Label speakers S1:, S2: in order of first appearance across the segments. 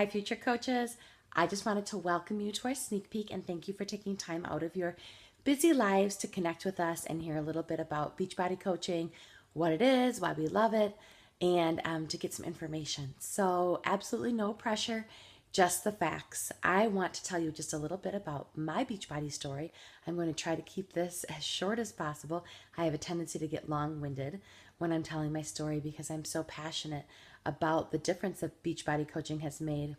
S1: Hi, future coaches. I just wanted to welcome you to our sneak peek and thank you for taking time out of your busy lives to connect with us and hear a little bit about Beachbody coaching, what it is, why we love it, and to get some information. So, absolutely no pressure, just the facts. I want to tell you just a little bit about my Beachbody story. I'm going to try to keep this as short as possible. I have a tendency to get long winded when I'm telling my story because I'm so passionate about the difference that Beachbody coaching has made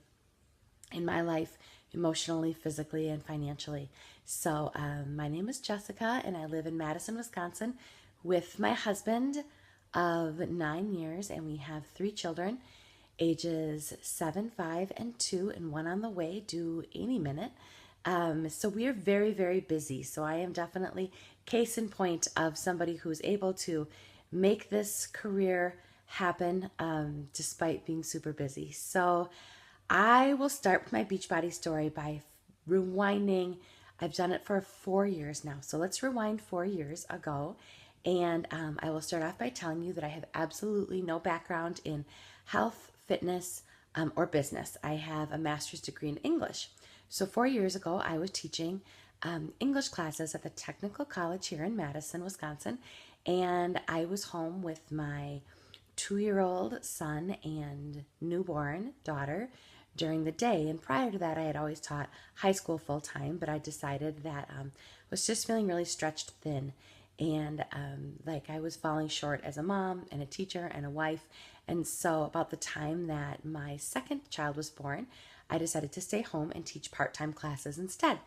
S1: in my life, emotionally, physically, and financially. So, my name is Jessica, and I live in Madison, Wisconsin, with my husband of 9 years, and we have 3 children, ages 7, 5, and 2, and one on the way, due any minute. So we are very, very busy. So I am definitely case in point of somebody who's able to make this career happen despite being super busy. So I will start with my Beachbody story by rewinding. I've done it for 4 years now. So let's rewind 4 years ago. And I will start off by telling you that I have absolutely no background in health, fitness, or business. I have a master's degree in English. So 4 years ago, I was teaching English classes at the Technical College here in Madison, Wisconsin. And I was home with my 2-year-old son and newborn daughter during the day. And prior to that, I had always taught high school full time, but I decided that I was just feeling really stretched thin. And like I was falling short as a mom and a teacher and a wife. And so, about the time that my second child was born, I decided to stay home and teach part time classes instead.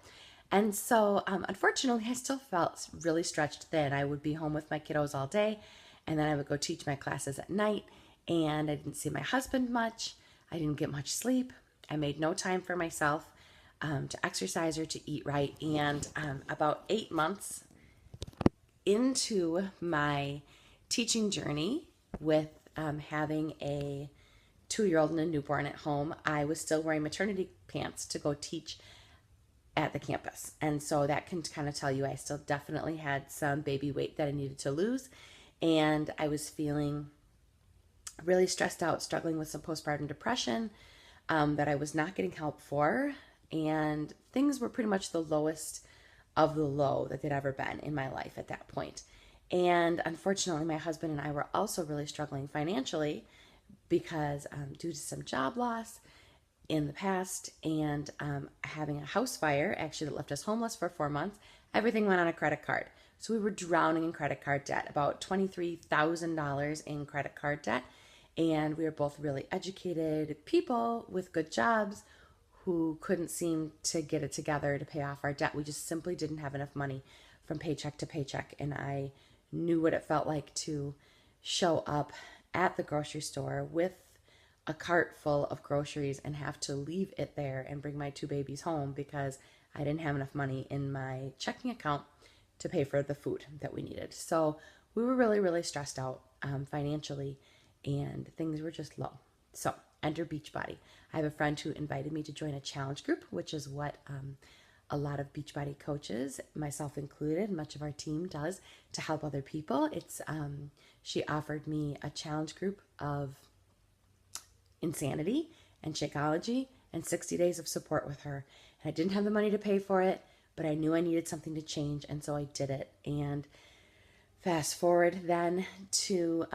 S1: And so, unfortunately, I still felt really stretched thin. I would be home with my kiddos all day, and then I would go teach my classes at night, and I didn't see my husband much. I didn't get much sleep. I made no time for myself to exercise or to eat right. And about 8 months into my teaching journey with having a 2-year-old and a newborn at home, I was still wearing maternity pants to go teach at the campus. And so that can kind of tell you I still definitely had some baby weight that I needed to lose. And I was feeling really stressed out, struggling with some postpartum depression that I was not getting help for. And things were pretty much the lowest of the low that they'd ever been in my life at that point. And unfortunately, my husband and I were also really struggling financially because due to some job loss in the past and having a house fire actually that left us homeless for 4 months, everything went on a credit card. So we were drowning in credit card debt, about $23,000 in credit card debt. And we were both really educated people with good jobs who couldn't seem to get it together to pay off our debt. We just simply didn't have enough money from paycheck to paycheck. And I knew what it felt like to show up at the grocery store with a cart full of groceries and have to leave it there and bring my 2 babies home because I didn't have enough money in my checking account to pay for the food that we needed. So we were really, really stressed out financially and things were just low. So enter Beachbody. I have a friend who invited me to join a challenge group, which is what a lot of Beachbody coaches, myself included, much of our team does to help other people. It's she offered me a challenge group of insanity and Shakeology and 60 days of support with her. And I didn't have the money to pay for it, but I knew I needed something to change, and so I did it. And fast forward then to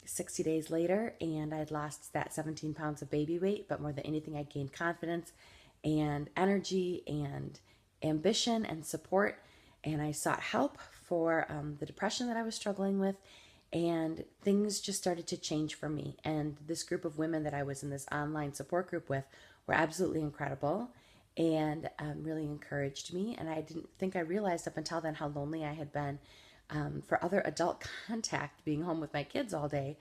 S1: 60 days later, and I'd lost that 17 pounds of baby weight, but more than anything, I gained confidence and energy and ambition and support. And I sought help for the depression that I was struggling with, and things just started to change for me. And this group of women that I was in this online support group with were absolutely incredible and really encouraged me. And I didn't think I realized up until then how lonely I had been for other adult contact, being home with my kids all day.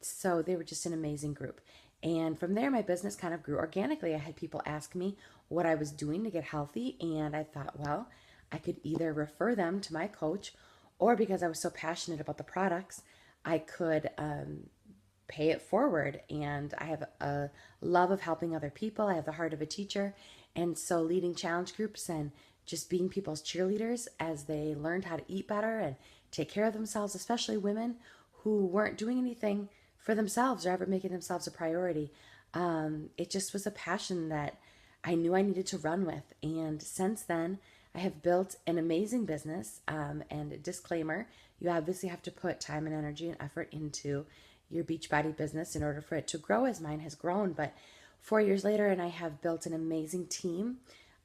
S1: So they were just an amazing group. And from there, my business kind of grew organically. I had people ask me what I was doing to get healthy. And I thought, well, I could either refer them to my coach, or because I was so passionate about the products, I could pay it forward. And I have a love of helping other people. I have the heart of a teacher. And so leading challenge groups and just being people's cheerleaders as they learned how to eat better and take care of themselves, especially women who weren't doing anything for themselves or ever making themselves a priority. It just was a passion that I knew I needed to run with. And since then, I have built an amazing business. And a disclaimer, you obviously have to put time and energy and effort into your Beachbody business in order for it to grow as mine has grown. But 4 years later, and I have built an amazing team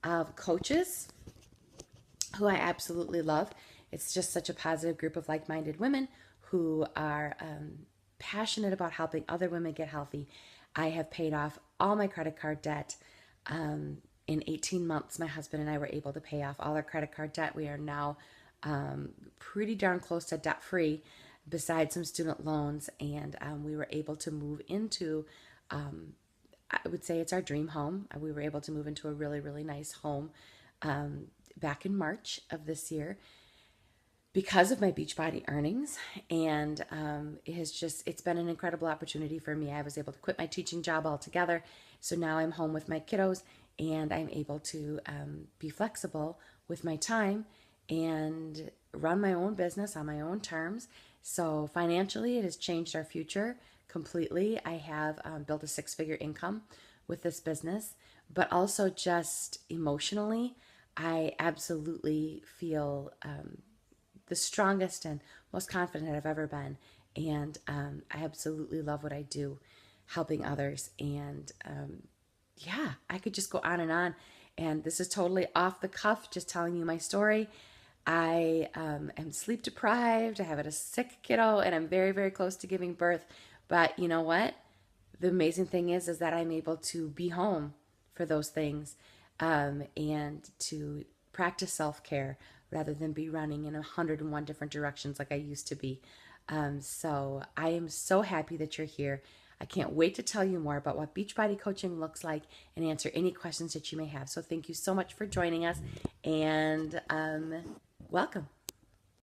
S1: of coaches who I absolutely love. It's just such a positive group of like minded women who are passionate about helping other women get healthy. I have paid off all my credit card debt. In 18 months, my husband and I were able to pay off all our credit card debt. We are now pretty darn close to debt free, besides some student loans. And we were able to move into, I would say it's our dream home. We were able to move into a really, really nice home back in March of this year because of my Beachbody earnings. And it's been an incredible opportunity for me. I was able to quit my teaching job altogether. So now I'm home with my kiddos and I'm able to be flexible with my time and run my own business on my own terms. So financially, it has changed our future completely. I have built a 6-figure income with this business, but also just emotionally, I absolutely feel the strongest and most confident I've ever been. And I absolutely love what I do, helping others. And yeah, I could just go on and on. And this is totally off the cuff, just telling you my story. I am sleep deprived. I have a sick kiddo, and I'm very, very close to giving birth. But you know what? The amazing thing is that I'm able to be home for those things, and to practice self-care rather than be running in 101 different directions like I used to be. So I am so happy that you're here. I can't wait to tell you more about what Beachbody coaching looks like and answer any questions that you may have. So thank you so much for joining us, and welcome.